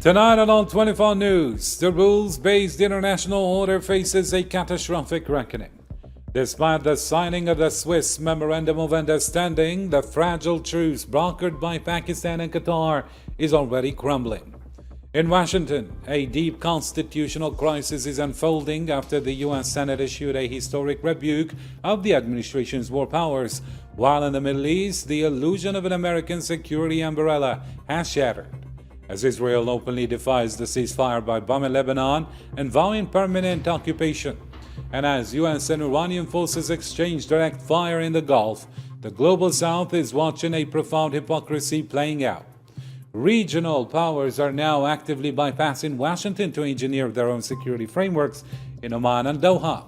Tonight on All 24 News, the rules-based international order faces a catastrophic reckoning. Despite the signing of the Swiss Memorandum of Understanding, the fragile truce brokered by Pakistan and Qatar is already crumbling. In Washington, a deep constitutional crisis is unfolding after the U.S. Senate issued a historic rebuke of the administration's war powers, while in the Middle East, the illusion of an American security umbrella has shattered, as Israel openly defies the ceasefire by bombing Lebanon and vowing permanent occupation, and as U.S. and Iranian forces exchange direct fire in the Gulf, the global South is watching a profound hypocrisy playing out. Regional powers are now actively bypassing Washington to engineer their own security frameworks in Oman and Doha.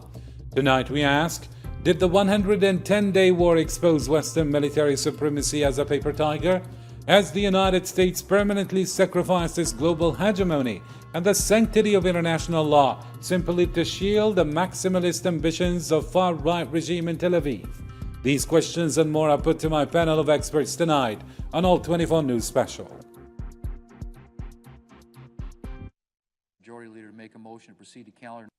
Tonight we ask, did the 110-day war expose Western military supremacy as a paper tiger? Has the United States permanently sacrificed its global hegemony and the sanctity of international law simply to shield the maximalist ambitions of far-right regime in Tel Aviv? These questions and more are put to my panel of experts tonight on All 24 News Special. Majority Leader to make a motion to proceed to calendar.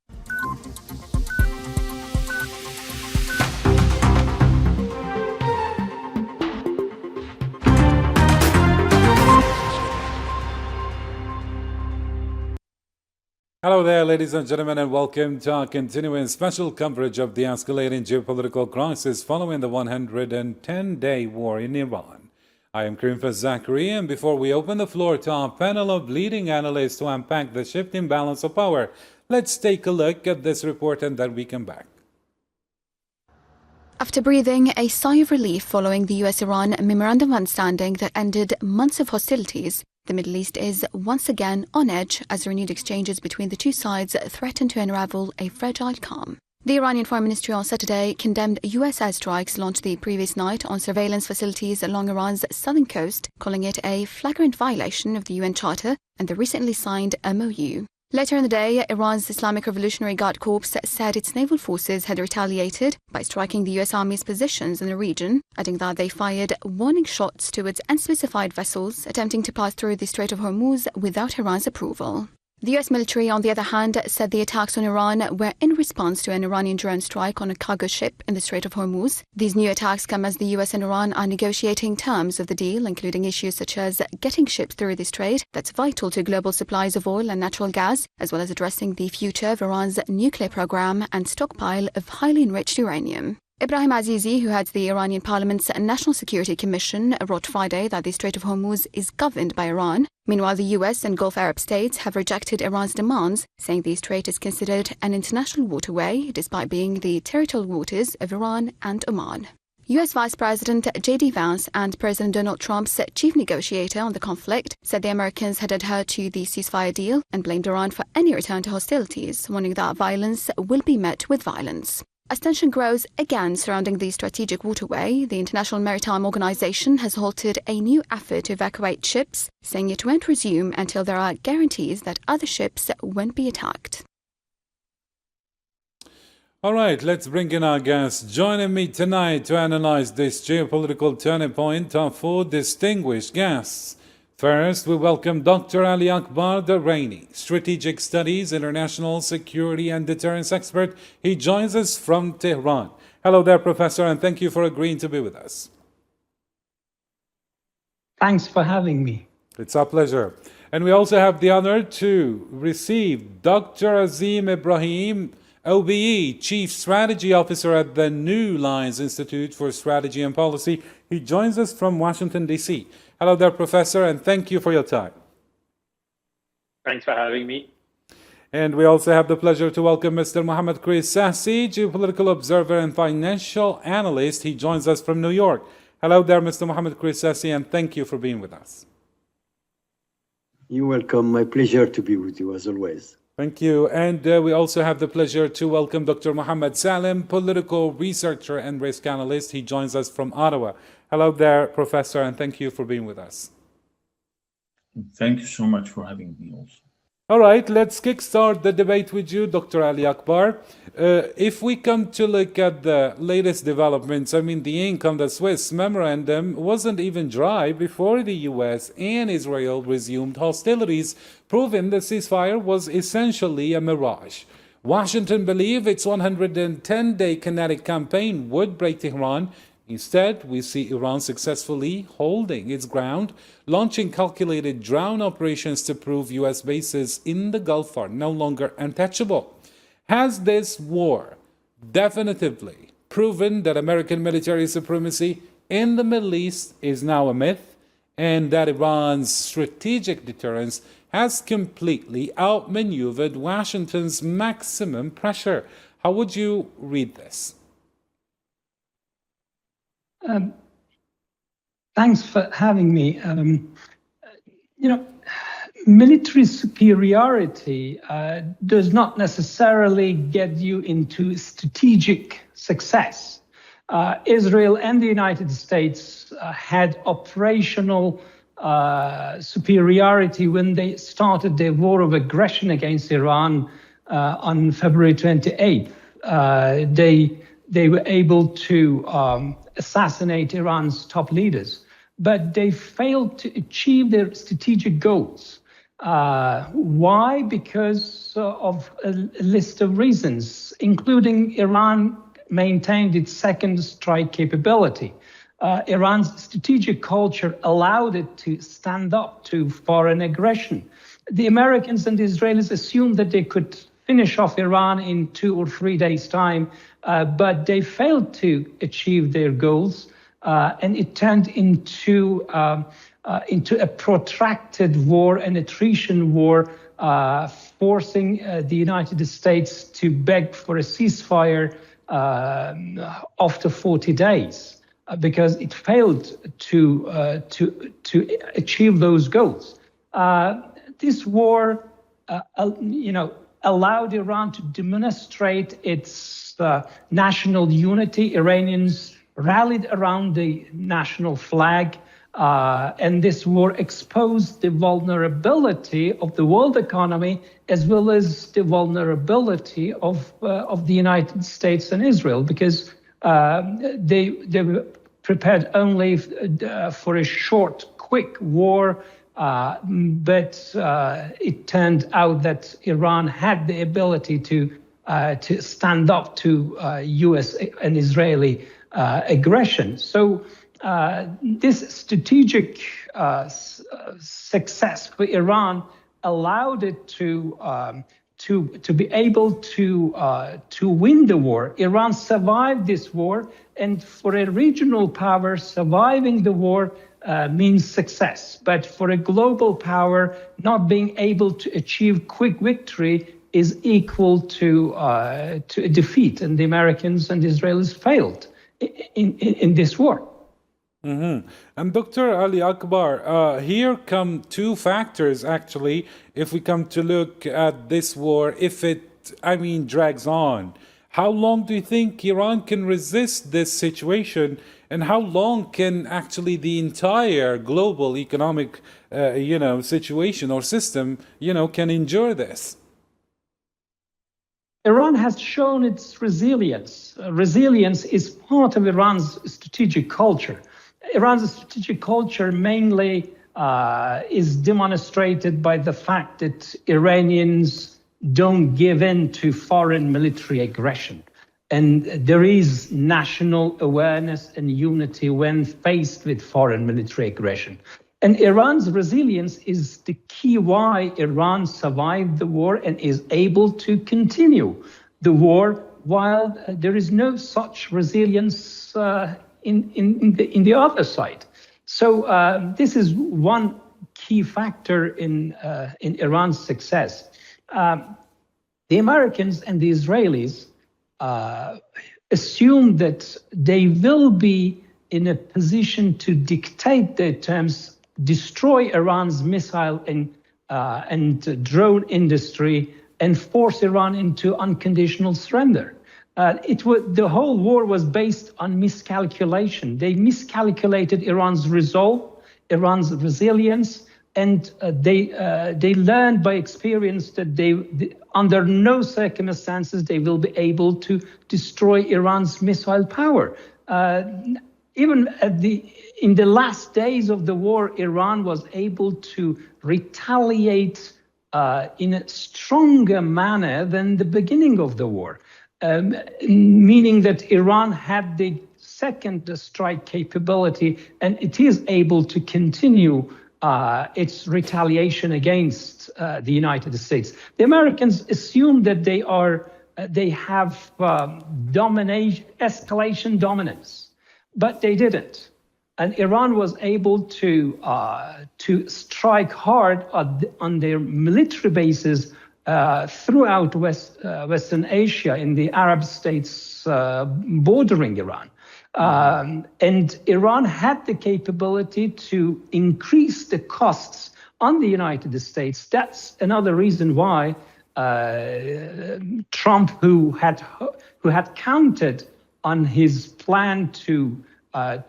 Hello there, ladies and gentlemen, and welcome to our continuing special coverage of the escalating geopolitical crisis following the 110-day war in Iran. I am Karim Zachary, and before we open the floor to our panel of leading analysts to unpack the shifting balance of power, let's take a look at this report and then we come back. After breathing a sigh of relief following the US-Iran Memorandum of Understanding that ended months of hostilities, the Middle East is once again on edge as renewed exchanges between the two sides threaten to unravel a fragile calm. The Iranian Foreign Ministry on Saturday condemned US airstrikes launched the previous night on surveillance facilities along Iran's southern coast, calling it a flagrant violation of the UN Charter and the recently signed MOU. Later in the day, Iran's Islamic Revolutionary Guard Corps said its naval forces had retaliated by striking the US Army's positions in the region, adding that they fired warning shots towards unspecified vessels attempting to pass through the Strait of Hormuz without Iran's approval. The US military, on the other hand, said the attacks on Iran were in response to an Iranian drone strike on a cargo ship in the Strait of Hormuz. These new attacks come as the US and Iran are negotiating terms of the deal, including issues such as getting ships through the strait that's vital to global supplies of oil and natural gas, as well as addressing the future of Iran's nuclear program and stockpile of highly enriched uranium. Ibrahim Azizi, who heads the Iranian Parliament's National Security Commission, wrote Friday that the Strait of Hormuz is governed by Iran. Meanwhile, the US and Gulf Arab states have rejected Iran's demands, saying the strait is considered an international waterway despite being the territorial waters of Iran and Oman. US Vice President J.D. Vance and President Donald Trump's chief negotiator on the conflict said the Americans had adhered to the ceasefire deal and blamed Iran for any return to hostilities, warning that violence will be met with violence. As tension grows again surrounding the strategic waterway, the International Maritime Organization has halted a new effort to evacuate ships, saying it won't resume until there are guarantees that other ships won't be attacked. All right, let's bring in our guests. Joining me tonight to analyze this geopolitical turning point are four distinguished guests. First, we welcome Dr. Ali Akbar Dareini, Strategic Studies, International Security and Deterrence expert. He joins us from Tehran. Hello there, Professor, and thank you for agreeing to be with us. Thanks for having me. It's our pleasure. And we also have the honor to receive Dr. Azeem Ibrahim, OBE, Chief Strategy Officer at the New Lines Institute for Strategy and Policy. He joins us from Washington, D.C. Hello there, Professor, and thank you for your time. Thanks for having me. And we also have the pleasure to welcome Mr. Mohammad Chris Sassi, geopolitical observer and financial analyst. He joins us from New York. Hello there, Mr. Mohammad Chris Sassi, and thank you for being with us. You're welcome. My pleasure to be with you, as always. Thank you. And we also have the pleasure to welcome Dr. Mohammed Salim, political researcher and risk analyst. He joins us from Ottawa. Hello there, Professor, and thank you for being with us. Thank you so much for having me also. All right, let's kickstart the debate with you, Dr. Ali Akbar. If we come to look at the latest developments, I mean, the ink on the Swiss memorandum wasn't even dry before the US and Israel resumed hostilities, proving the ceasefire was essentially a mirage. Washington believed its 110-day kinetic campaign would break Tehran. Instead, we see Iran successfully holding its ground, launching calculated drone operations to prove US bases in the Gulf are no longer untouchable. Has this war definitively proven that American military supremacy in the Middle East is now a myth, and that Iran's strategic deterrence has completely outmaneuvered Washington's maximum pressure? How would you read this? Thanks for having me. Military superiority does not necessarily get you into strategic success. Israel and the United States had operational superiority when they started their war of aggression against Iran on February 28th. They were able to assassinate Iran's top leaders, but they failed to achieve their strategic goals. Why? Because of a list of reasons, including Iran maintained its second strike capability. Iran's strategic culture allowed it to stand up to foreign aggression. The Americans and the Israelis assumed that they could finish off Iran in 2 or 3 days' time, but they failed to achieve their goals, and it turned into a protracted war, an attrition war, forcing the United States to beg for a ceasefire after 40 days, because it failed to achieve those goals. This war, allowed Iran to demonstrate its national unity. Iranians rallied around the national flag, and this war exposed the vulnerability of the world economy, as well as the vulnerability of the United States and Israel, because they were prepared only for a short, quick war. But it turned out that Iran had the ability to stand up to U.S. and Israeli aggression. So this strategic success for Iran allowed it to be able to win the war. Iran survived this war, and for a regional power, surviving the war means success. But for a global power, not being able to achieve quick victory is equal to a defeat. And the Americans and the Israelis failed in this war. Mm-hmm. And Dr. Ali Akbar, here come two factors, actually, if we come to look at this war, if it, drags on. How long do you think Iran can resist this situation? And how long can actually the entire global economic, situation or system, can endure this? Iran has shown its resilience. Resilience is part of Iran's strategic culture. Iran's strategic culture mainly is demonstrated by the fact that Iranians don't give in to foreign military aggression. And there is national awareness and unity when faced with foreign military aggression. And Iran's resilience is the key why Iran survived the war and is able to continue the war, while there is no such resilience in the other side. So this is one key factor in Iran's success. The Americans and the Israelis assume that they will be in a position to dictate their terms, destroy Iran's missile and drone industry, and force Iran into unconditional surrender. The whole war was based on miscalculation. They miscalculated Iran's resolve, Iran's resilience, and they learned by experience that under no circumstances they will be able to destroy Iran's missile power. Even in the last days of the war, Iran was able to retaliate in a stronger manner than the beginning of the war, meaning that Iran had the second strike capability, and it is able to continue its retaliation against the United States. The Americans assume that they have escalation dominance, but they didn't. And Iran was able to strike hard on their military bases throughout Western Asia, in the Arab states bordering Iran. And Iran had the capability to increase the costs on the United States. That's another reason why Trump, who had counted on his plan to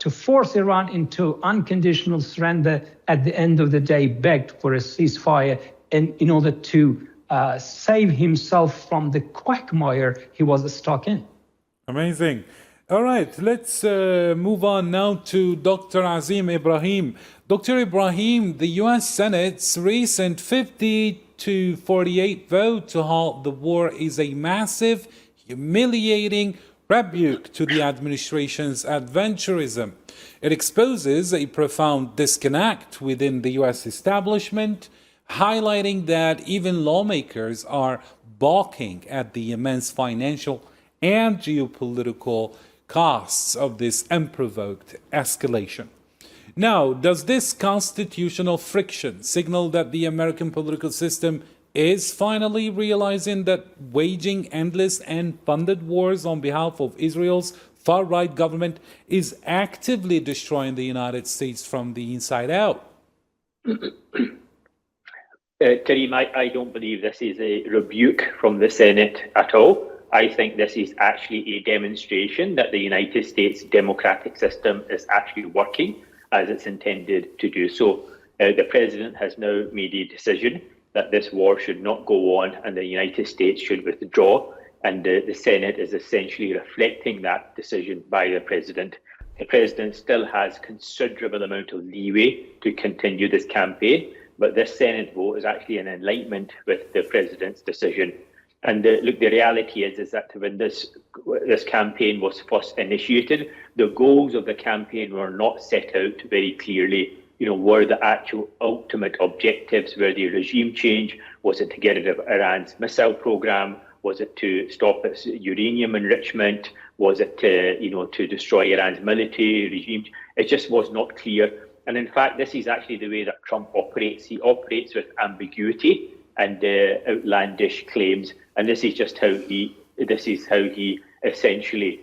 force Iran into unconditional surrender, at the end of the day begged for a ceasefire in order to save himself from the quagmire he was stuck in. Amazing. All right, let's move on now to Dr. Azeem Ibrahim. Dr. Ibrahim, the U.S. Senate's recent 50-48 vote to halt the war is a massive, humiliating rebuke to the administration's adventurism. It exposes a profound disconnect within the U.S. establishment, highlighting that even lawmakers are balking at the immense financial and geopolitical costs of this unprovoked escalation. Now, does this constitutional friction signal that the American political system is finally realizing that waging endless and funded wars on behalf of Israel's far-right government is actively destroying the United States from the inside out? Karim, I don't believe this is a rebuke from the Senate at all. I think this is actually a demonstration that the United States democratic system is actually working as it's intended to do so. The president has now made a decision that this war should not go on and the United States should withdraw, and the Senate is essentially reflecting that decision by the president. The president still has considerable amount of leeway to continue this campaign, but this Senate vote is actually an alignment with the president's decision. And look, the reality is that when this campaign was first initiated, the goals of the campaign were not set out very clearly. Were the actual ultimate objectives? Were the regime change? Was it to get rid of Iran's missile program? Was it to stop its uranium enrichment? Was it to destroy Iran's military regime? It just was not clear. And in fact, this is actually the way that Trump operates. He operates with ambiguity and outlandish claims, and this is just how he essentially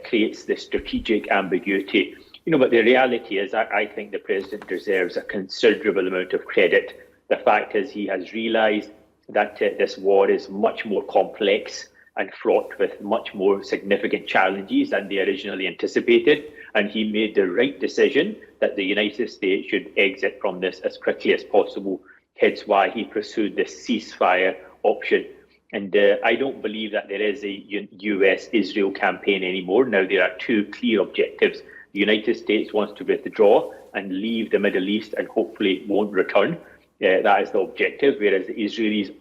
creates the strategic ambiguity. But the reality is, I think the president deserves a considerable amount of credit. The fact is, he has realized that this war is much more complex and fraught with much more significant challenges than they originally anticipated, and he made the right decision that the United States should exit from this as quickly as possible. Hence why he pursued this ceasefire option. And I don't believe that there is a US-Israel campaign anymore. Now, there are two clear objectives. The United States wants to withdraw and leave the Middle East and hopefully won't return. That is the objective, whereas the Israelis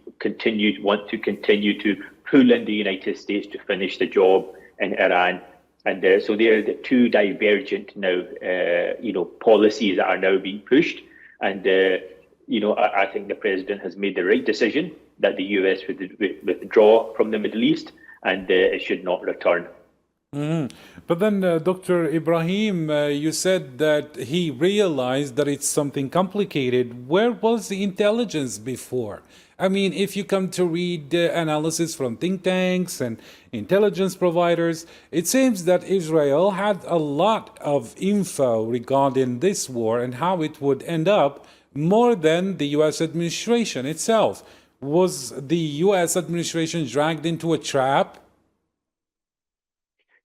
want to continue to pull in the United States to finish the job in Iran. And so they are the two divergent now, policies that are now being pushed. And I think the president has made the right decision that the US would withdraw from the Middle East and it should not return. Mm-hmm. But then, Dr. Ibrahim, you said that he realized that it's something complicated. Where was the intelligence before? I mean, if you come to read analysis from think tanks and intelligence providers, it seems that Israel had a lot of info regarding this war and how it would end up, more than the U.S. administration itself. Was the U.S. administration dragged into a trap?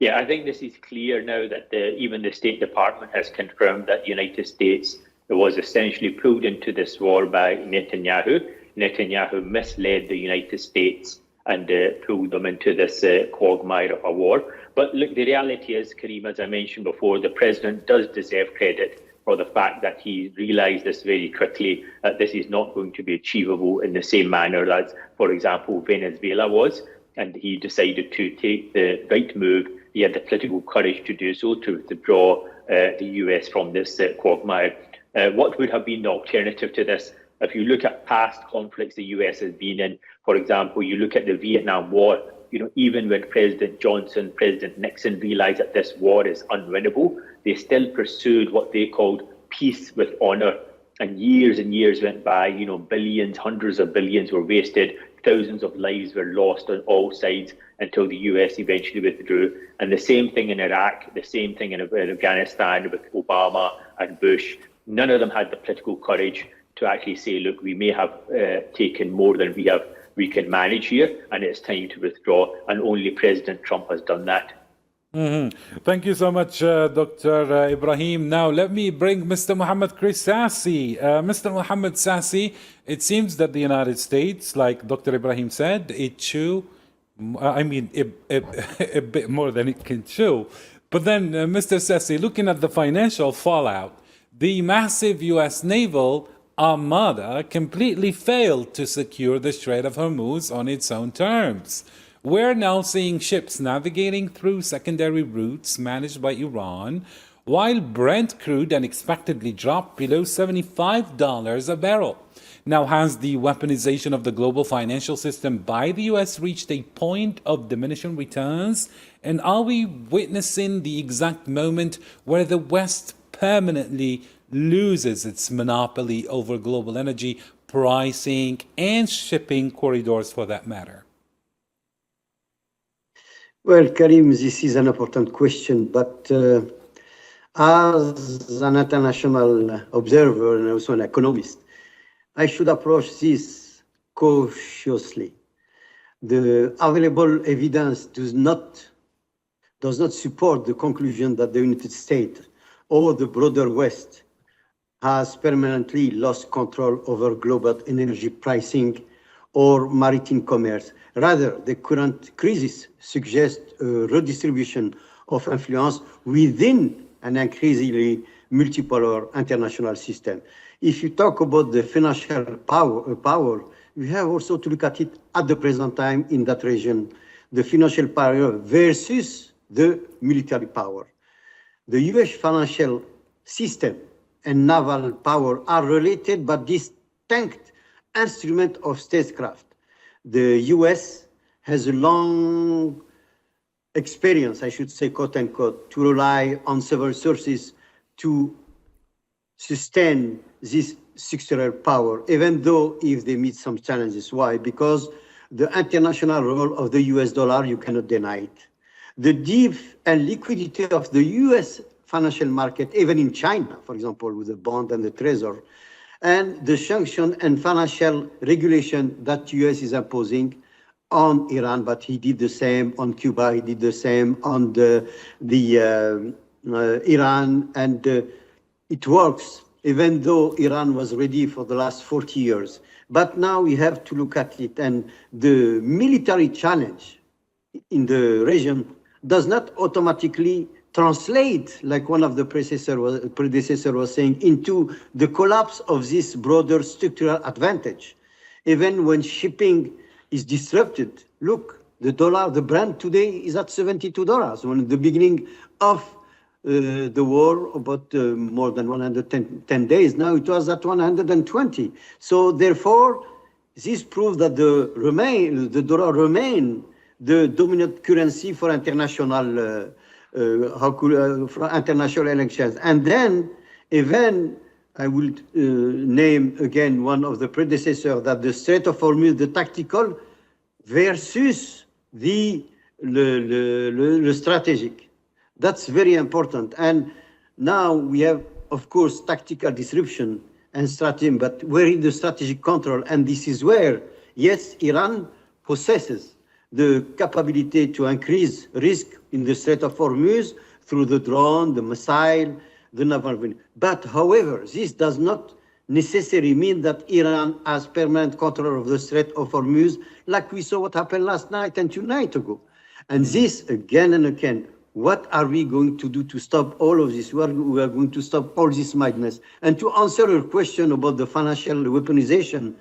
Yeah, I think this is clear now that even the State Department has confirmed that the United States It was essentially pulled into this war by Netanyahu. Netanyahu misled the United States and pulled them into this quagmire of a war. But look, the reality is, Kareem, as I mentioned before, the president does deserve credit for the fact that he realised this very quickly, that this is not going to be achievable in the same manner as, for example, Venezuela was. And he decided to take the right move. He had the political courage to do so, to withdraw the US from this quagmire. What would have been the alternative to this? If you look at past conflicts the US has been in, for example, you look at the Vietnam War, even when President Johnson, President Nixon realized that this war is unwinnable, they still pursued what they called peace with honor. And years went by, billions, hundreds of billions were wasted, thousands of lives were lost on all sides until the US eventually withdrew. And the same thing in Iraq, the same thing in Afghanistan with Obama and Bush. None of them had the political courage to actually say, look, we may have taken more than we can manage here, and it's time to withdraw. And only President Trump has done that. Thank you so much, Dr. Ibrahim. Now, let me bring Mr. Mohammed Sassi. Mr. Mohammed Sassi, it seems that the United States, like Dr. Ibrahim said, a bit more than it can chew. But then, Mr. Sassi, looking at the financial fallout, the massive U.S. naval armada completely failed to secure the Strait of Hormuz on its own terms. We're now seeing ships navigating through secondary routes managed by Iran, while Brent crude unexpectedly dropped below $75 a barrel. Now, has the weaponization of the global financial system by the US reached a point of diminishing returns? And are we witnessing the exact moment where the West permanently loses its monopoly over global energy pricing and shipping corridors for that matter? Well, Karim, this is an important question, but as an international observer and also an economist, I should approach this cautiously. The available evidence does not support the conclusion that the United States or the broader West has permanently lost control over global energy pricing or maritime commerce. Rather, the current crisis suggests a redistribution of influence within an increasingly multipolar international system. If you talk about the financial power, we have also to look at it at the present time in that region, the financial power versus the military power. The US financial system and naval power are related but distinct instruments of statecraft. The US has a long experience, I should say, quote unquote, to rely on several sources to sustain this sectoral power, even though if they meet some challenges. Why? Because the international role of the US dollar, you cannot deny it. The deep and liquidity of the US financial market, even in China, for example, with the bond and the treasury, and the sanction and financial regulation that US is imposing on Iran, but he did the same on Cuba, he did the same on Iran, and it works, even though Iran was ready for the last 40 years. But now we have to look at it, and the military challenge in the region does not automatically translate, like one of the predecessor was saying, into the collapse of this broader structural advantage. Even when shipping is disrupted, look, the Brent today is at $72. When at the beginning of the war, about more than 110 days, now it was at 120. So therefore, this proves that the dollar remain the dominant currency for international for international elections. And then even I will name again one of the predecessors, that the Strait of Hormuz, the tactical versus the strategic. That's very important. And now we have, of course, tactical disruption and strategy, but where is the strategic control? And this is where, yes, Iran possesses the capability to increase risk in the Strait of Hormuz through the drone, the missile, the naval revenue. But however, this does not necessarily mean that Iran has permanent control of the Strait of Hormuz, like we saw what happened last night and 2 nights ago. And this again and again, what are we going to do to stop all of this? We are going to stop all this madness. And to answer your question about the financial weaponization,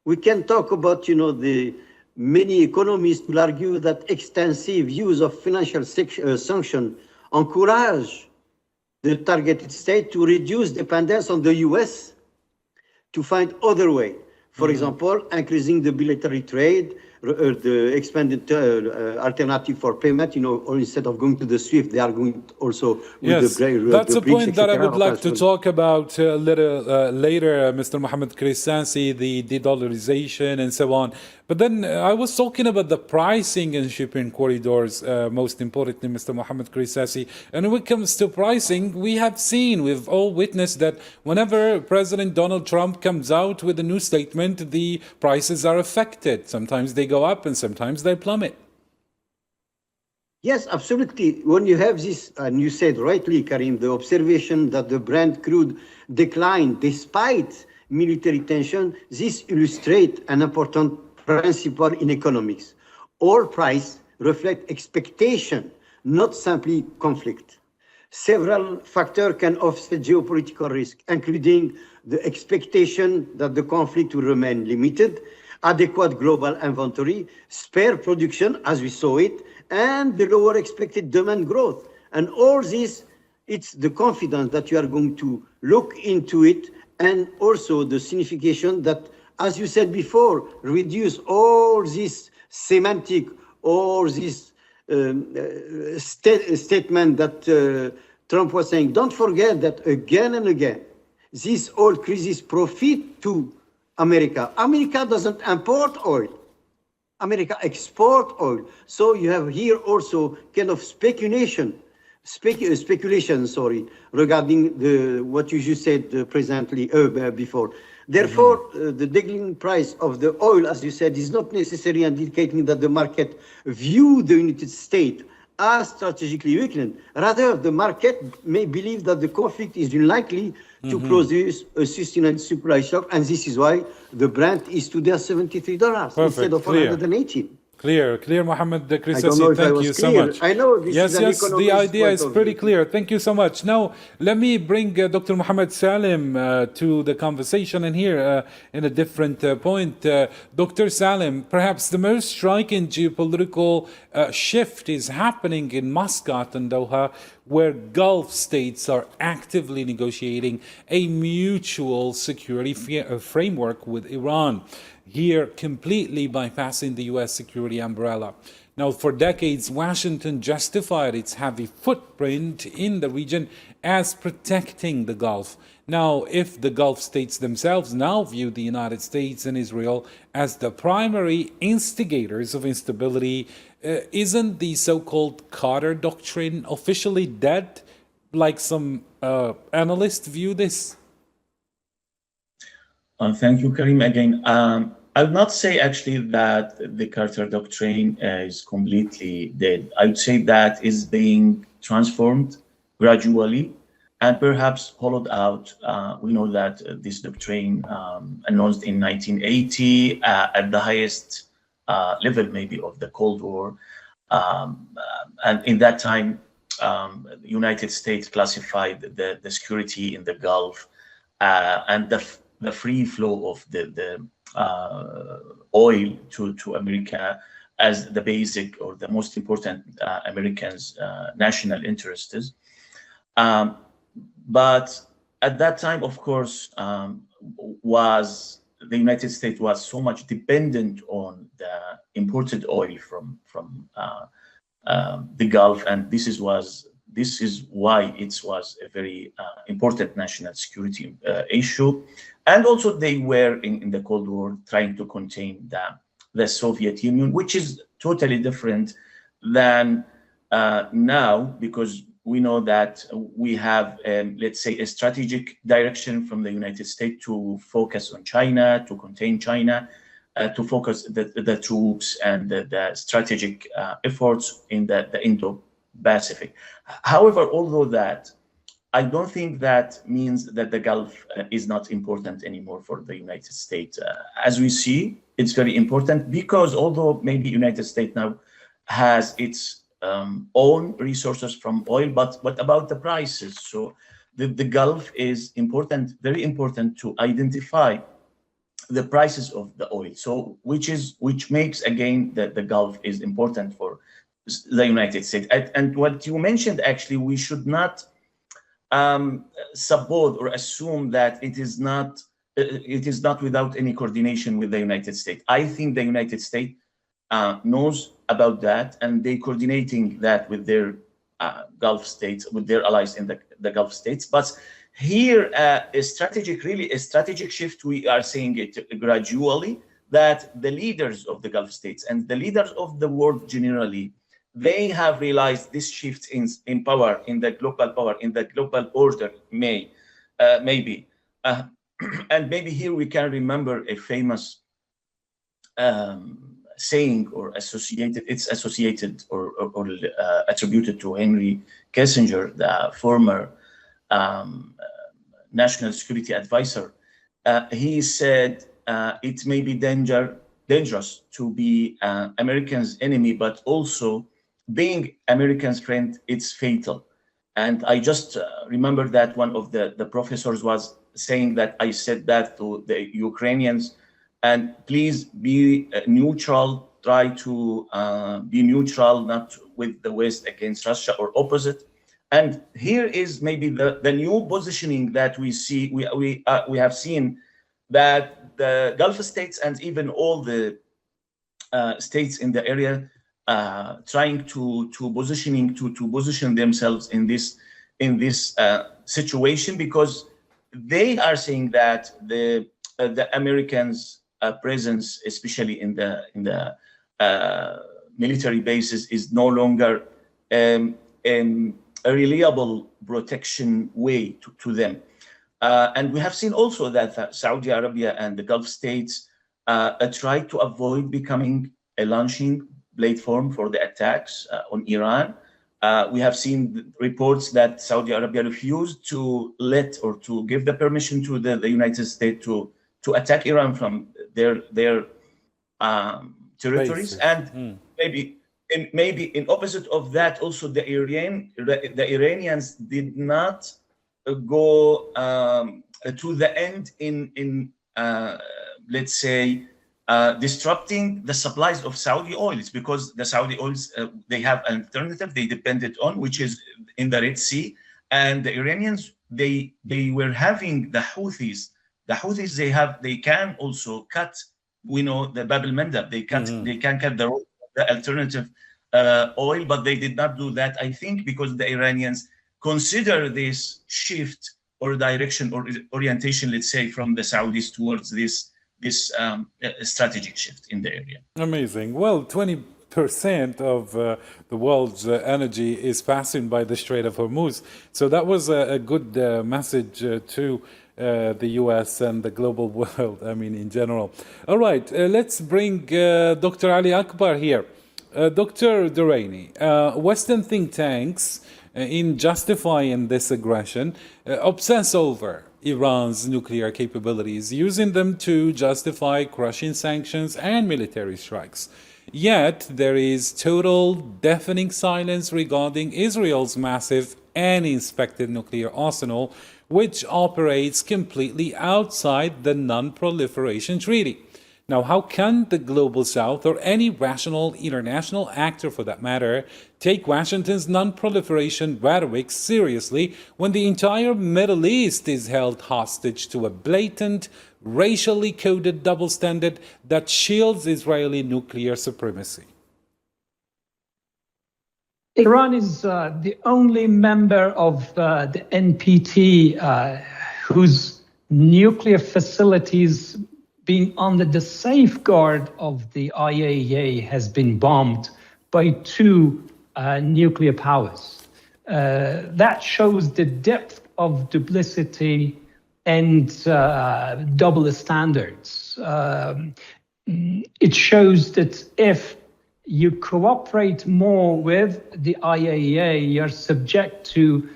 we can talk about, the many economists will argue that extensive use of financial sanction encourage the targeted state to reduce dependence on the US, to find other way. For example, increasing the bilateral trade, the expanded alternative for payment, or instead of going to the SWIFT, they are going also with that's the a point that I would like to well. talk about a little later, Mr. Mohammed Krisansi, the de-dollarization and so on. But then I was talking about the pricing in shipping corridors, most importantly, Mr. Mohammed Krisansi. And when it comes to pricing, we've all witnessed that whenever President Donald Trump comes out with a new statement, the prices are affected. Sometimes they go up and sometimes they plummet. Yes, absolutely. When you have this, and you said rightly, Karim, the observation that the Brent crude declined despite military tension, this illustrates an important principle in economics. All price reflect expectation, not simply conflict. Several factors can offset geopolitical risk, including the expectation that the conflict will remain limited, adequate global inventory, spare production, as we saw it, and the lower expected demand growth. And all this, it's the confidence that you are going to look into it, and also the signification that, as you said before, reduce all this semantic, all this statement that Trump was saying. Don't forget that again and again, this oil crisis profit to America. America doesn't import oil. America export oil. So you have here also kind of speculation, regarding what you just said presently before. Therefore, the declining price of the oil, as you said, is not necessarily indicating that the market view the United States as strategically weakened. Rather, the market may believe that the conflict is unlikely to produce a sustained supply shock, and this is why the Brent is today $73 instead of 118. Clear, Mohammed Krisansi. Thank you so much. I know this is yes, the idea is pretty clear. Thank you so much. Now, let me bring Dr. Mohammed Salim to the conversation, and here in a different point. Dr. Salim, perhaps the most striking geopolitical shift is happening in Muscat and Doha, where Gulf states are actively negotiating a mutual security framework with Iran, here completely bypassing the US security umbrella. Now, for decades, Washington justified its heavy footprint in the region as protecting the Gulf. Now, if the Gulf states themselves now view the United States and Israel as the primary instigators of instability, isn't the so-called Carter Doctrine officially dead, like some analysts view this? Thank you, Karim. Again, I would not say actually that the Carter Doctrine is completely dead. I would say that is being transformed gradually and perhaps hollowed out. We know that this doctrine announced in 1980 at the highest level maybe of the Cold War. And in that time, the United States classified the security in the Gulf and the free flow of the oil to America as the basic or the most important Americans' national interests. But at that time, of course, was the United States was so much dependent on the imported oil from the Gulf, and this is why it was a very important national security issue. And also they were in the Cold War trying to contain the Soviet Union, which is totally different than now, because we know that we have, let's say, a strategic direction from the United States to focus on China, to contain China, to focus the troops and the strategic efforts in the Indo-Pacific. However, although that, I don't think that means that the Gulf is not important anymore for the United States. As we see, it's very important because although maybe United States now has its own resources from oil, but what about the prices? So the Gulf is important, very important to identify the prices of the oil. So which makes again that the Gulf is important for the United States. And what you mentioned, actually, we should not support or assume that it is not without any coordination with the United States. I think the United States knows about that, and they coordinating that with their Gulf states, with their allies in the Gulf states. But here, a strategic shift, we are seeing it gradually, that the leaders of the Gulf states and the leaders of the world generally, they have realized this shift in power, in the global order, maybe. And maybe here we can remember a famous saying or associated or attributed to Henry Kissinger, the former national security advisor. He said, it may be dangerous to be Americans' enemy, but also being Americans' friend, it's fatal. And I just remember that one of the professors was saying that I said that to the Ukrainians, and please be neutral, try to be neutral, not with the West against Russia or opposite. And here is maybe the new positioning that we see. We have seen that the Gulf states and even all the states in the area trying to position themselves in this situation, because they are saying that the Americans' presence, especially in the military bases, is no longer a reliable protection way to them. And we have seen also that Saudi Arabia and the Gulf states try to avoid becoming a launching platform for the attacks on Iran. We have seen reports that Saudi Arabia refused to let or to give the permission to the United States to attack Iran from their territories. And maybe in opposite of that, also the Iranians did not go to the end in let's say disrupting the supplies of Saudi oils, because the Saudi oils they have an alternative they depended on, which is in the Red Sea. And the Iranians, they were having the Houthis. The Houthis, they can also cut, we know, the Bab el-Mandab. They can cut the alternative oil, but they did not do that, I think, because the Iranians consider this shift or direction or orientation, let's say, from the Saudis towards this strategic shift in the area. Amazing. Well, 20% of the world's energy is passing by the Strait of Hormuz. So that was a good message to the US and the global world, I mean, in general. All right, let's bring Dr. Ali Akbar here. Dr. Dareini, Western think tanks, in justifying this aggression, obsess over Iran's nuclear capabilities, using them to justify crushing sanctions and military strikes. Yet, there is total, deafening silence regarding Israel's massive and inspected nuclear arsenal, which operates completely outside the Non-Proliferation Treaty. Now, how can the Global South, or any rational international actor for that matter, take Washington's non-proliferation rhetoric seriously when the entire Middle East is held hostage to a blatant, racially coded double standard that shields Israeli nuclear supremacy? Iran is the only member of the NPT whose nuclear facilities being under the safeguard of the IAEA has been bombed by two nuclear powers. That shows the depth of duplicity and double standards. It shows that if you cooperate more with the IAEA, you're subject to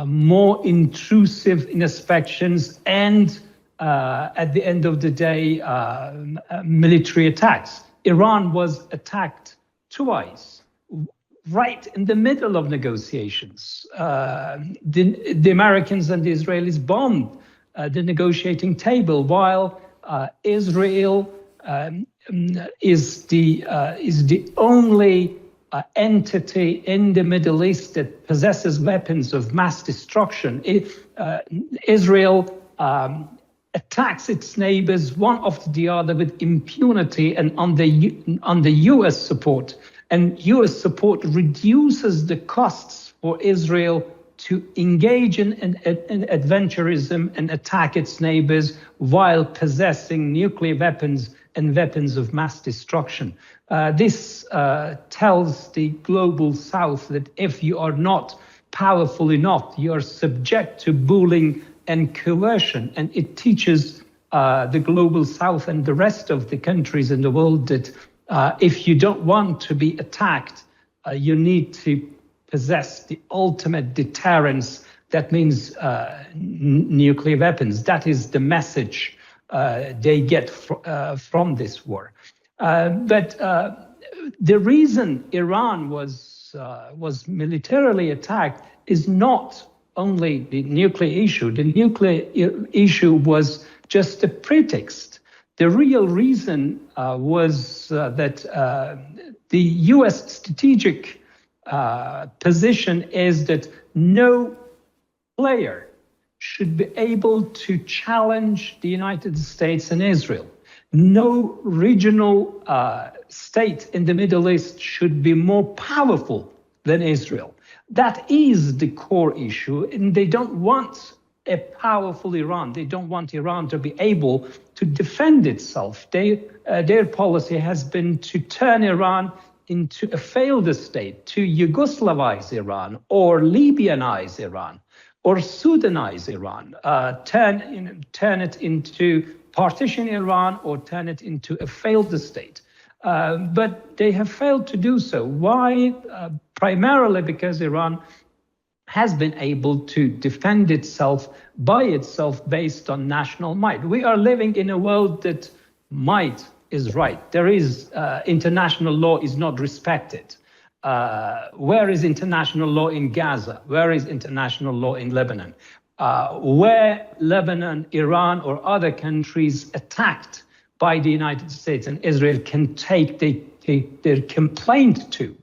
more intrusive inspections, and at the end of the day, military attacks. Iran was attacked twice, right in the middle of negotiations. The Americans and the Israelis bombed the negotiating table, while Israel is the only entity in the Middle East that possesses weapons of mass destruction. Israel attacks its neighbors one after the other with impunity and under U.S. support. And U.S. support reduces the costs for Israel to engage in adventurism and attack its neighbors while possessing nuclear weapons and weapons of mass destruction. This tells the global South that if you are not powerful enough, you are subject to bullying and coercion. And it teaches the global South and the rest of the countries in the world that if you don't want to be attacked, you need to possess the ultimate deterrence. That means nuclear weapons. That is the message they get from this war. But the reason Iran was militarily attacked is not only the nuclear issue. The nuclear issue was just a pretext. The real reason was that the U.S. strategic position is that no player should be able to challenge the United States and Israel. No regional state in the Middle East should be more powerful than Israel. That is the core issue, and they don't want a powerful Iran. They don't want Iran to be able to defend itself. Their policy has been to turn Iran into a failed state, to Yugoslavize Iran or Libyanize Iran or Sudanize Iran, turn it into partition Iran or turn it into a failed state. But they have failed to do so. Why? Primarily because Iran has been able to defend itself by itself based on national might. We are living in a world that might is right. There is international law is not respected. Where is international law in Gaza? Where is international law in Lebanon? Where Lebanon, Iran, or other countries attacked by the United States and Israel can take their complaint to.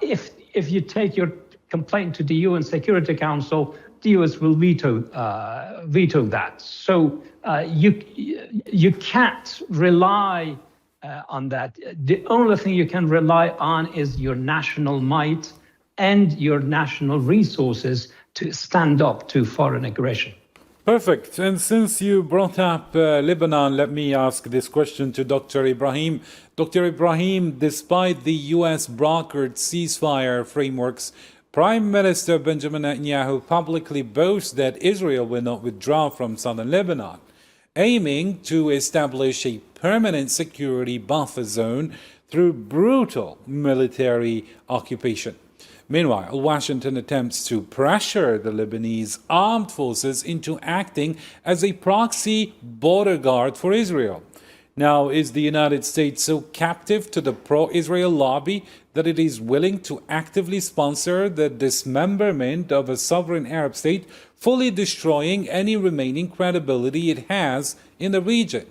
If you take your complaint to the UN Security Council, the US will veto that. So you can't rely on that. The only thing you can rely on is your national might and your national resources to stand up to foreign aggression. Perfect. And since you brought up Lebanon, let me ask this question to Dr. Ibrahim. Dr. Ibrahim, despite the US brokered ceasefire frameworks, Prime Minister Benjamin Netanyahu publicly boasts that Israel will not withdraw from southern Lebanon, aiming to establish a permanent security buffer zone through brutal military occupation. Meanwhile, Washington attempts to pressure the Lebanese armed forces into acting as a proxy border guard for Israel. Now, is the United States so captive to the pro-Israel lobby that it is willing to actively sponsor the dismemberment of a sovereign Arab state, fully destroying any remaining credibility it has in the region?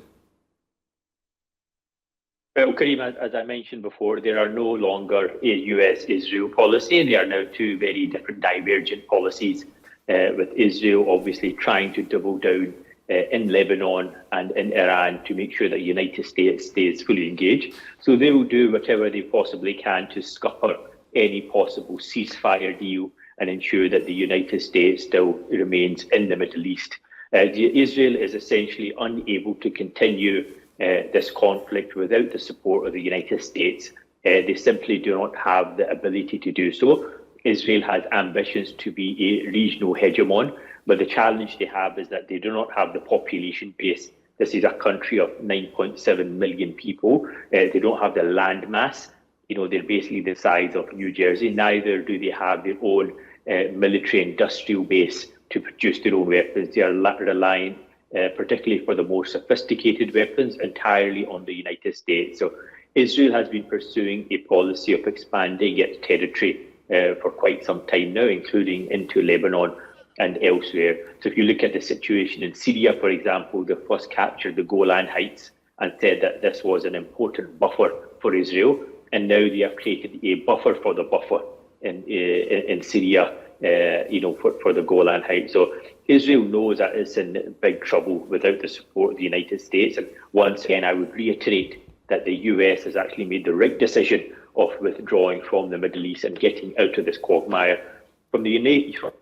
Well, Karim, as I mentioned before, there are no longer a US-Israel policy. There are now two very different divergent policies, with Israel obviously trying to double down in Lebanon and in Iran to make sure that the United States stays fully engaged. So they will do whatever they possibly can to scupper any possible ceasefire deal and ensure that the United States still remains in the Middle East. Israel is essentially unable to continue this conflict without the support of the United States. They simply do not have the ability to do so. Israel has ambitions to be a regional hegemon, but the challenge they have is that they do not have the population base. This is a country of 9.7 million people. They don't have the land mass. They're basically the size of New Jersey. Neither do they have their own military industrial base to produce their own weapons. They are relying, particularly for the more sophisticated weapons, entirely on the United States. So Israel has been pursuing a policy of expanding its territory for quite some time now, including into Lebanon and elsewhere. So if you look at the situation in Syria, for example, they first captured the Golan Heights and said that this was an important buffer for Israel. And now they have created a buffer for the buffer in Syria, for the Golan Heights. So Israel knows that it's in big trouble without the support of the United States. And once again, I would reiterate that the US has actually made the right decision of withdrawing from the Middle East and getting out of this quagmire. From the United States,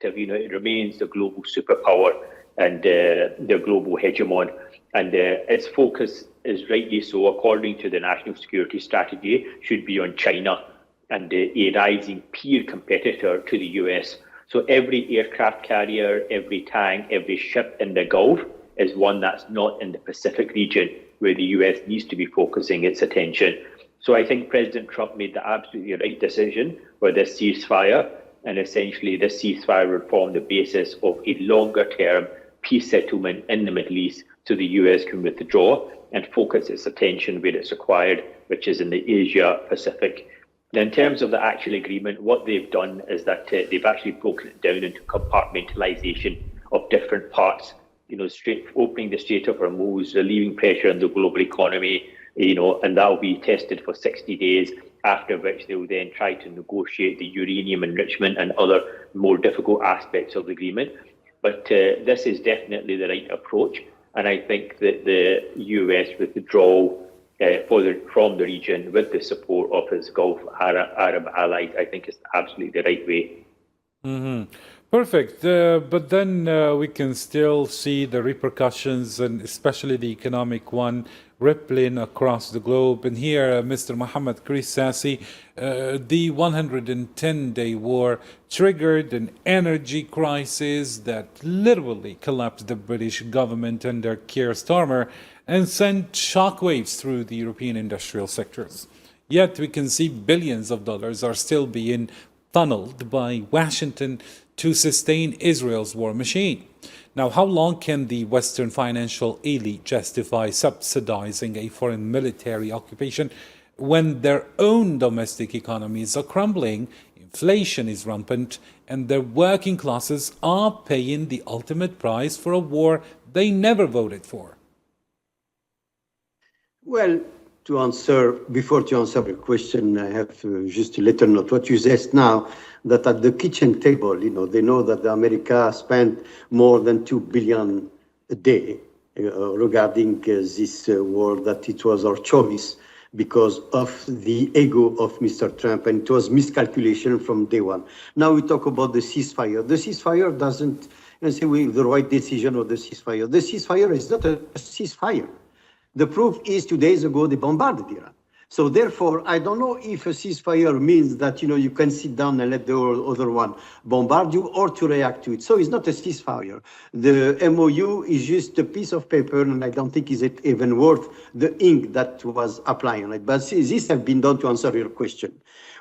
it remains the global superpower and the global hegemon. And its focus is rightly so, according to the national security strategy, should be on China and a rising peer competitor to the US. So every aircraft carrier, every tank, every ship in the Gulf is one that's not in the Pacific region, where the US needs to be focusing its attention. So I think President Trump made the absolutely right decision with this ceasefire, and essentially this ceasefire would form the basis of a longer-term peace settlement in the Middle East, so the US can withdraw and focus its attention where it's required, which is in the Asia-Pacific. Now, in terms of the actual agreement, what they've done is that they've actually broken it down into compartmentalization of different parts. Opening the Strait of Hormuz, relieving pressure on the global economy, and that will be tested for 60 days, after which they will then try to negotiate the uranium enrichment and other more difficult aspects of the agreement. But this is definitely the right approach. And I think that the US withdrawal from the region with the support of its Gulf Arab allies, I think is absolutely the right way. Mm-hmm. Perfect. But then we can still see the repercussions, and especially the economic one, rippling across the globe. And here, Mr. Mohammed Krissasi, the 110-day war triggered an energy crisis that literally collapsed the British government under Keir Starmer and sent shockwaves through the European industrial sectors. Yet we can see billions of dollars are still being funneled by Washington to sustain Israel's war machine. Now, how long can the Western financial elite justify subsidizing a foreign military occupation when their own domestic economies are crumbling, inflation is rampant, and their working classes are paying the ultimate price for a war they never voted for? Well, before to answer the question, I have just a little note. What you said now, that at the kitchen table, they know that America spent more than $2 billion a day regarding this war, that it was our choice because of the ego of Mr. Trump, and it was miscalculation from day one. Now we talk about the ceasefire. The ceasefire doesn't say the right decision of the ceasefire. The ceasefire is not a ceasefire. The proof is 2 days ago they bombarded Iran. So therefore, I don't know if a ceasefire means that you can sit down and let the other one bombard you, or to react to it. So it's not a ceasefire. The MOU is just a piece of paper, and I don't think is it even worth the ink that was applied on it. But this has been done to answer your question.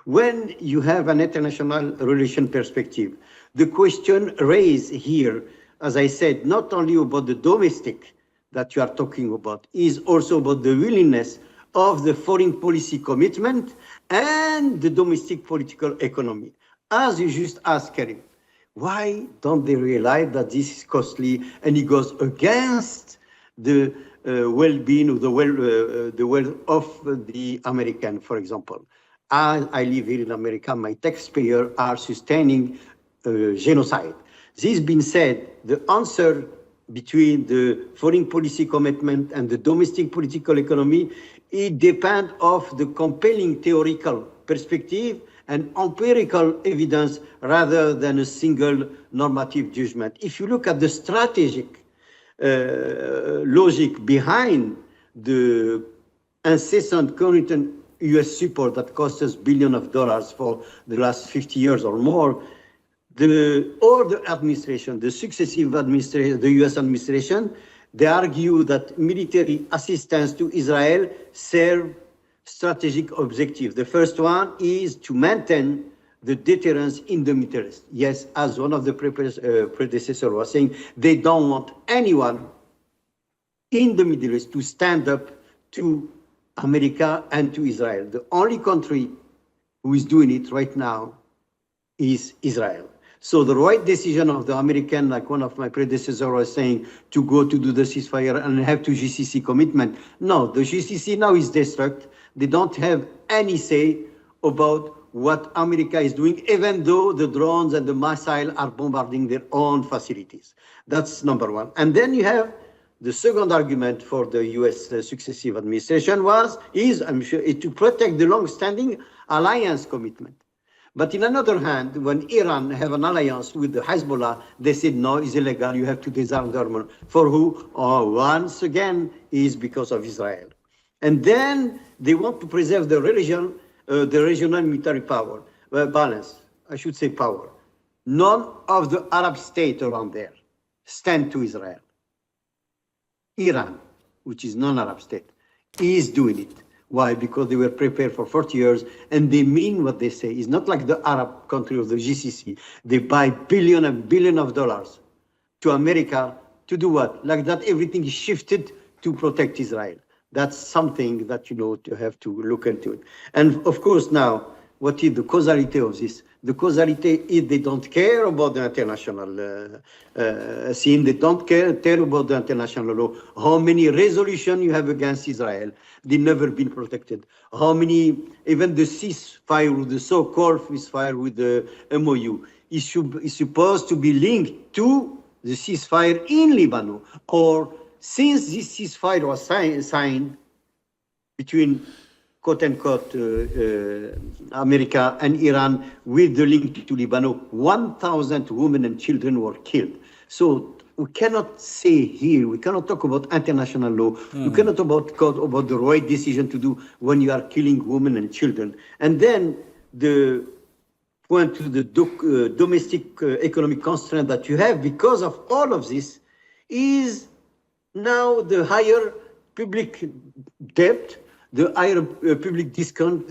When you have an international relation perspective, the question raised here, as I said, not only about the domestic that you are talking about, is also about the willingness of the foreign policy commitment and the domestic political economy. As you just asked, Karim, why don't they realize that this is costly and it goes against the well-being of the wealth of the American, for example? As I live here in America, my taxpayers are sustaining genocide. This being said, the answer between the foreign policy commitment and the domestic political economy, it depends on the compelling theoretical perspective and empirical evidence rather than a single normative judgment. If you look at the strategic logic behind the incessant current US support that cost us billions of dollars for the last 50 years or more, the administration, the successive administration, the US administration, they argue that military assistance to Israel serve strategic objectives. The first one is to maintain the deterrence in the Middle East. Yes, as one of the predecessors was saying, they don't want anyone in the Middle East to stand up to America and to Israel. The only country who is doing it right now is Israel. So the right decision of the American, like one of my predecessors was saying, to go to do the ceasefire and have to GCC commitment. No, the GCC now is destruct. They don't have any say about what America is doing, even though the drones and the missiles are bombarding their own facilities. That's number one. And then you have the second argument for the US successive administration is to protect the long-standing alliance commitment. But in another hand, when Iran have an alliance with the Hezbollah, they said, no, it's illegal, you have to disarm the armor. For who? Oh, once again, is because of Israel. And then they want to preserve the regional military power, balance, I should say power. None of the Arab states around there stand to Israel. Iran, which is non-Arab state, is doing it. Why? Because they were prepared for 40 years and they mean what they say. It's not like the Arab country of the GCC. They buy billion and billion of dollars to America to do what? Like that everything is shifted to protect Israel. That's something that, you have to look into it. And of course now, what is the causality of this? The causality is they don't care about the international scene. They don't care about the international law. How many resolutions you have against Israel? They never been protected. How many, even the ceasefire, the so-called ceasefire with the MOU, is supposed to be linked to the ceasefire in Lebanon. Or since this ceasefire was signed between quote-unquote America and Iran with the link to Lebanon, 1,000 women and children were killed. So we cannot say here, we cannot talk about international law, we cannot talk about the right decision to do when you are killing women and children. And then the point to the domestic economic constraint that you have because of all of this is now the higher public debt, the higher public discontent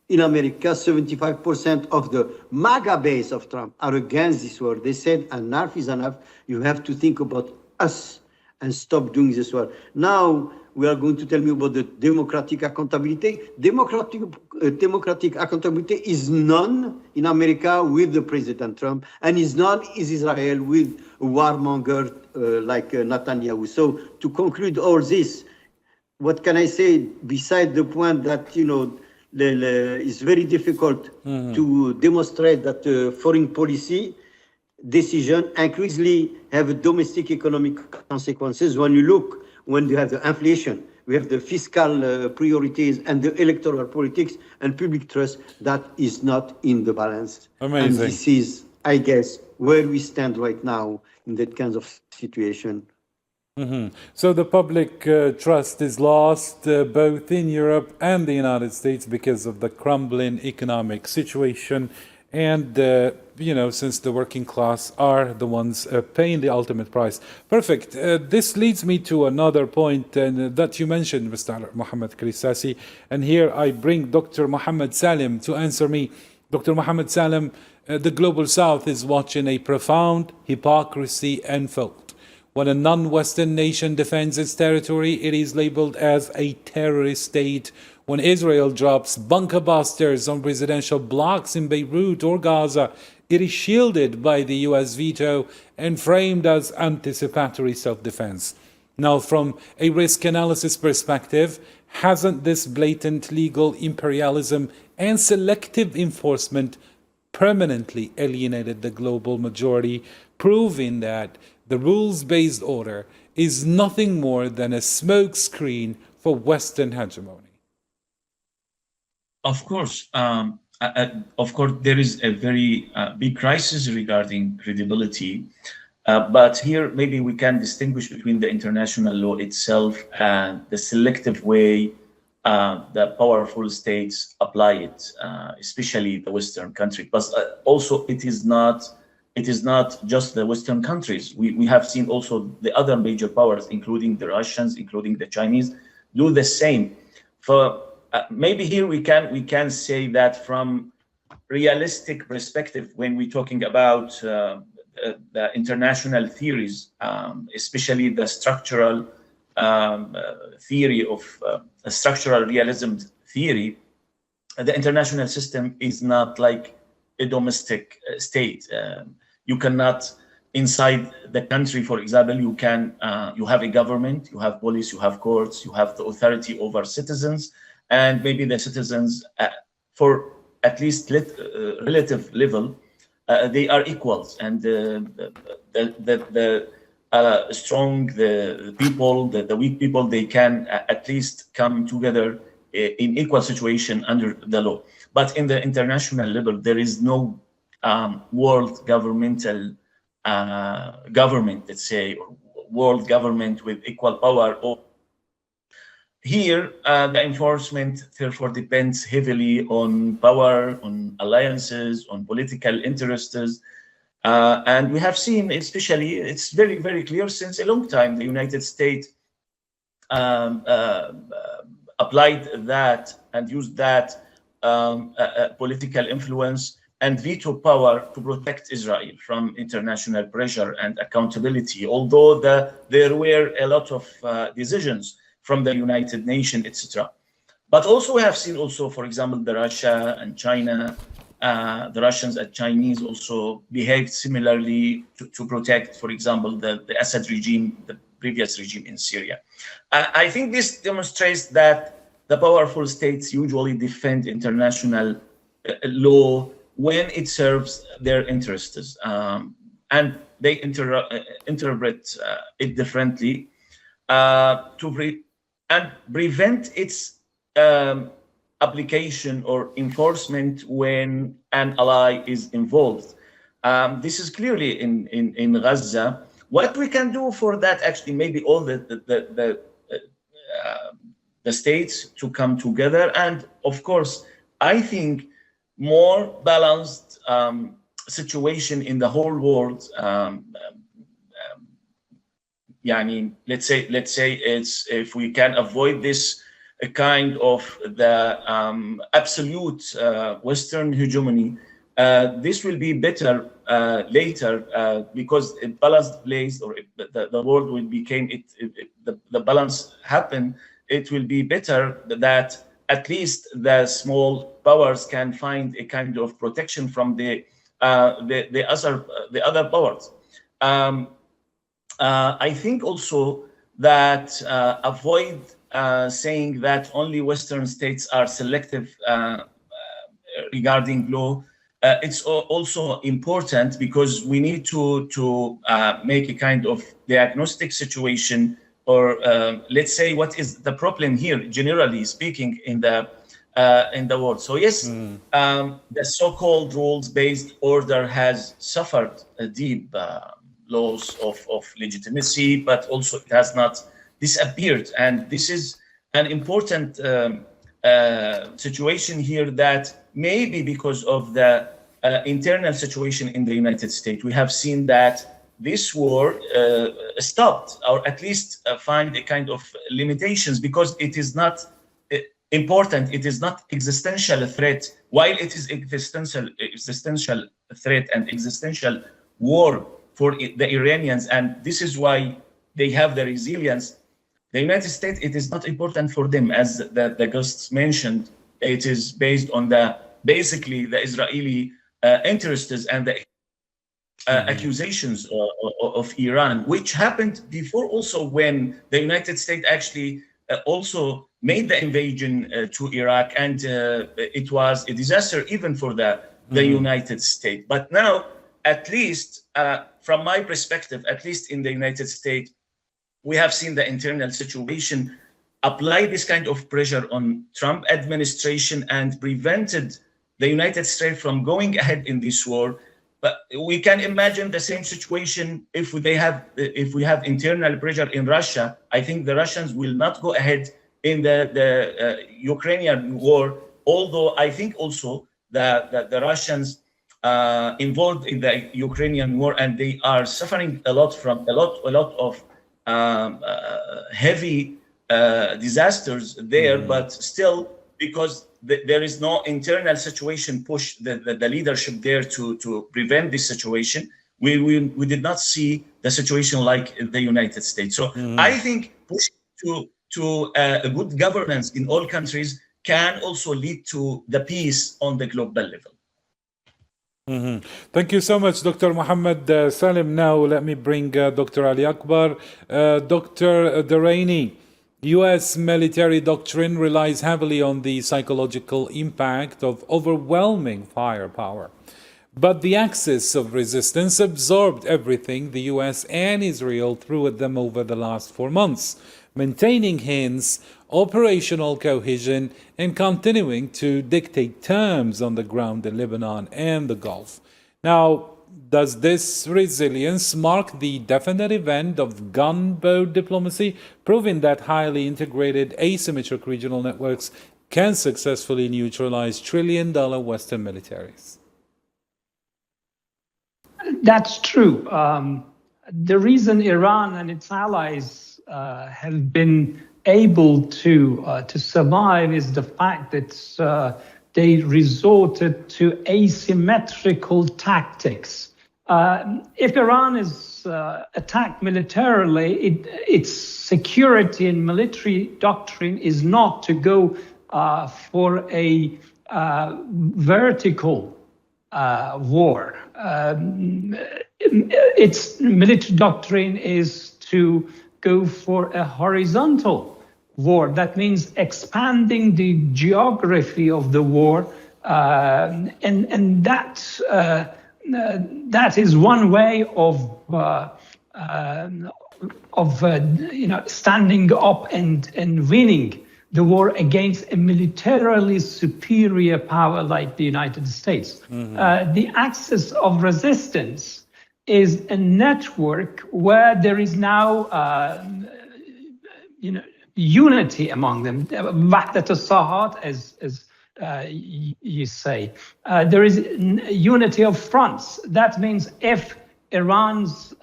in America. 75% of the MAGA base of Trump are against this war. They said enough is enough. You have to think about us and stop doing this war. Now we are going to tell you about the democratic accountability. Democratic accountability is none in America with the President Trump, and is none is Israel with a warmonger like Netanyahu. So to conclude all this, what can I say beside the point that, it's very difficult to demonstrate that foreign policy decision increasingly have domestic economic consequences. When you have the inflation, we have the fiscal priorities and the electoral politics and public trust that is not in the balance. Amazing. And this is, I guess, where we stand right now in that kind of situation. So the public trust is lost both in Europe and the United States because of the crumbling economic situation. And, since the working class are the ones paying the ultimate price. Perfect. This leads me to another point that you mentioned, Mr. Mohammed Krissasi. And here I bring Dr. Mohammed Salim to answer me. Dr. Mohammed Salim, the Global South is watching a profound hypocrisy unfold. When a non-Western nation defends its territory, it is labeled as a terrorist state. When Israel drops bunker busters on residential blocks in Beirut or Gaza, it is shielded by the US veto and framed as anticipatory self-defense. Now, from a risk analysis perspective, hasn't this blatant legal imperialism and selective enforcement permanently alienated the global majority, proving that the rules-based order is nothing more than a smokescreen for Western hegemony? Of course, there is a very big crisis regarding credibility. But here, maybe we can distinguish between the international law itself and the selective way the powerful states apply it, especially the Western countries. But also, it is not just the Western countries. We have seen also the other major powers, including the Russians, including the Chinese, do the same. maybe here we can say that from realistic perspective, when we're talking about the international theories, especially the structural theory of structural realism theory, the international system is not like a domestic state. You cannot, inside the country, for example, you have a government, you have police, you have courts, you have the authority over citizens, and maybe the citizens, for at least relative level, they are equals, and the strong, the people, the weak people, they can at least come together in equal situation under the law. But in the international level, there is no world governmental government, let's say, or world government with equal power. Or here, the enforcement therefore depends heavily on power, on alliances, on political interests. And we have seen, especially, it's very, very clear since a long time, the United States applied that and used that political influence and veto power to protect Israel from international pressure and accountability, although there were a lot of decisions from the United Nations, etc. But also we have seen also, for example, the Russia and China, the Russians and Chinese also behaved similarly to protect, for example, the Assad regime, the previous regime in Syria. I think this demonstrates that the powerful states usually defend international law when it serves their interests, and they interpret it differently and prevent its application or enforcement when an ally is involved. This is clearly in Gaza. What we can do for that, actually, maybe all the states to come together, and of course, I think more balanced situation in the whole world. Let's say it's, if we can avoid this kind of the absolute Western hegemony, this will be better later because a balanced place, or the world will become the balance happen. It will be better that at least the small powers can find a kind of protection from the other powers. I think also that avoid saying that only Western states are selective regarding law. It's also important because we need to make a kind of diagnostic situation, or let's say what is the problem here, generally speaking, in the world. So yes, the so-called rules-based order has suffered a deep loss of legitimacy, but also it has not disappeared. And this is an important situation here, that maybe because of the internal situation in the United States, we have seen that this war stopped, or at least find a kind of limitations, because it is not important, it is not existential threat, while it is existential threat and existential war for the Iranians, and this is why they have the resilience. The United States, it is not important for them, as the guests mentioned. It is based on basically the Israeli interests and the accusations of Iran, which happened before also, when the United States actually also made the invasion to Iraq, and it was a disaster even for the United States. But now, at least from my perspective, at least in the United States, we have seen the internal situation apply this kind of pressure on Trump administration and prevented the United States from going ahead in this war. But we can imagine the same situation if we have internal pressure in Russia. I think the Russians will not go ahead in the Ukrainian war, although I think also that the Russians involved in the Ukrainian war, and they are suffering a lot from a lot of heavy disasters there, but still because there is no internal situation push the leadership there to prevent this situation. We did not see the situation like the United States. So I think pushing to a good governance in all countries can also lead to the peace on the global level. Thank you so much, Dr. Mohammed Salim. Now let me bring Dr. Ali Akbar. Dr. Dareini, U.S. military doctrine relies heavily on the psychological impact of overwhelming firepower. But the axis of resistance absorbed everything the U.S. and Israel threw at them over the last 4 months, maintaining hence operational cohesion and continuing to dictate terms on the ground in Lebanon and the Gulf. Now, does this resilience mark the definitive end of gunboat diplomacy, proving that highly integrated asymmetric regional networks can successfully neutralize trillion-dollar Western militaries? That's true. The reason Iran and its allies have been able to survive is the fact that they resorted to asymmetrical tactics. If Iran is attacked militarily, its security and military doctrine is not to go for a vertical war. Its military doctrine is to go for a horizontal war. That means expanding the geography of the war, and that is one way of standing up and winning the war against a militarily superior power like the United States. The axis of resistance is a network where there is now unity among them. Wahdat al-Sahat, as you say. There is unity of fronts. That means if Iran's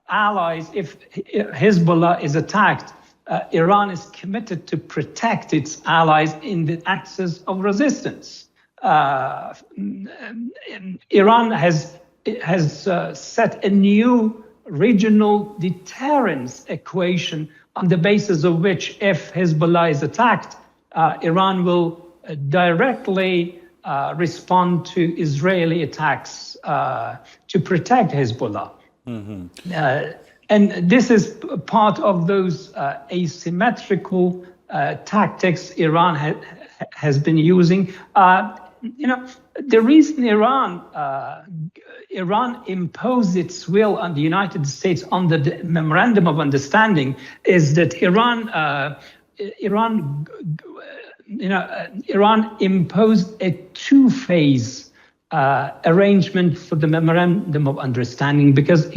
allies, if Hezbollah is attacked, Iran is committed to protect its allies in the axis of resistance. Iran has set a new regional deterrence equation on the basis of which, if Hezbollah is attacked, Iran will directly respond to Israeli attacks to protect Hezbollah. And this is part of those asymmetrical tactics Iran has been using. The reason Iran imposed its will on the United States under the Memorandum of Understanding is that Iran imposed a two-phase arrangement for the Memorandum of Understanding because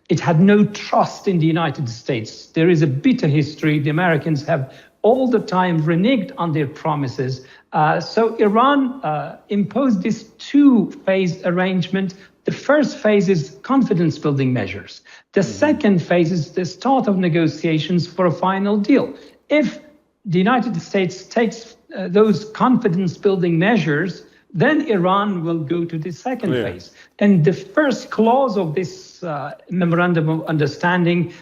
it had no trust in the United States. There is a bitter history. The Americans have all the time reneged on their promises. So Iran imposed this two-phase arrangement. The first phase is confidence-building measures. The second phase is the start of negotiations for a final deal. If the United States takes those confidence-building measures, then Iran will go to the second phase. And the first clause of this Memorandum of Understanding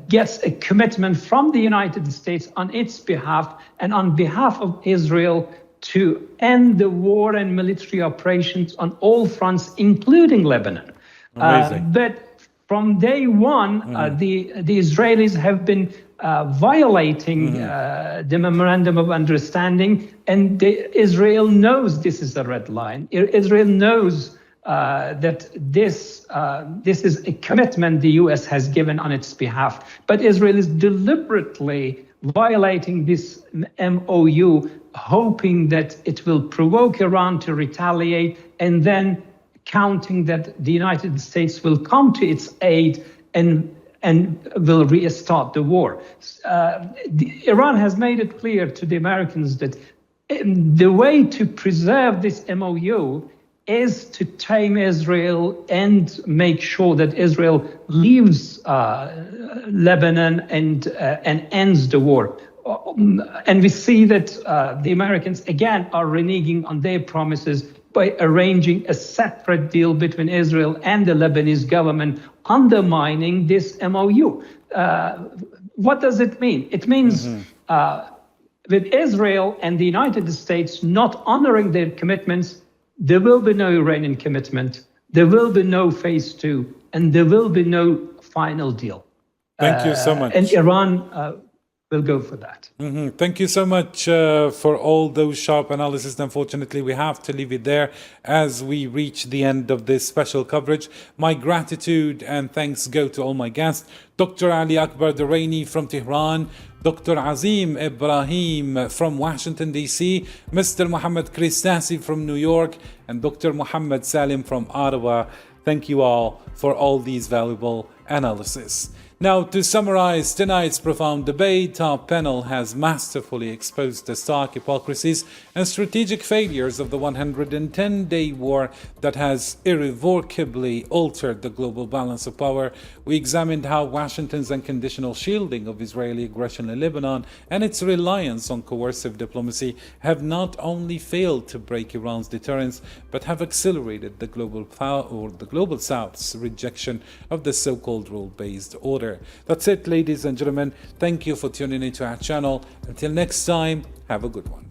gets a commitment from the United States on its behalf and on behalf of Israel to end the war and military operations on all fronts, including Lebanon. But from day one, the Israelis have been violating the Memorandum of Understanding, and Israel knows this is a red line. Israel knows that this is a commitment the U.S. has given on its behalf, but Israel is deliberately violating this MOU, hoping that it will provoke Iran to retaliate, and then counting that the United States will come to its aid and will restart the war. Iran has made it clear to the Americans that the way to preserve this MOU is to tame Israel and make sure that Israel leaves Lebanon and ends the war. and we see that the Americans, again, are reneging on their promises by arranging a separate deal between Israel and the Lebanese government, undermining this MOU. What does it mean? It means with Israel and the United States not honoring their commitments, there will be no Iranian commitment, there will be no phase 2, and there will be no final deal. Thank you so much. And Iran will go for that. Thank you so much for all those sharp analysis. Unfortunately, we have to leave it there as we reach the end of this special coverage. My gratitude and thanks go to all my guests. Dr. Ali Akbar Dareini from Tehran, Dr. Azeem Ibrahim from Washington, D.C., Mr. Mohammed Kristasi from New York, and Dr. Mohammed Salim from Ottawa. Thank you all for all these valuable analysis. Now, to summarize tonight's profound debate, our panel has masterfully exposed the stark hypocrisies and strategic failures of the 110-day war that has irrevocably altered the global balance of power. We examined how Washington's unconditional shielding of Israeli aggression in Lebanon and its reliance on coercive diplomacy have not only failed to break Iran's deterrence, but have accelerated the global South's rejection of the so-called rule-based order. That's it, ladies and gentlemen. Thank you for tuning into our channel. Until next time, have a good one.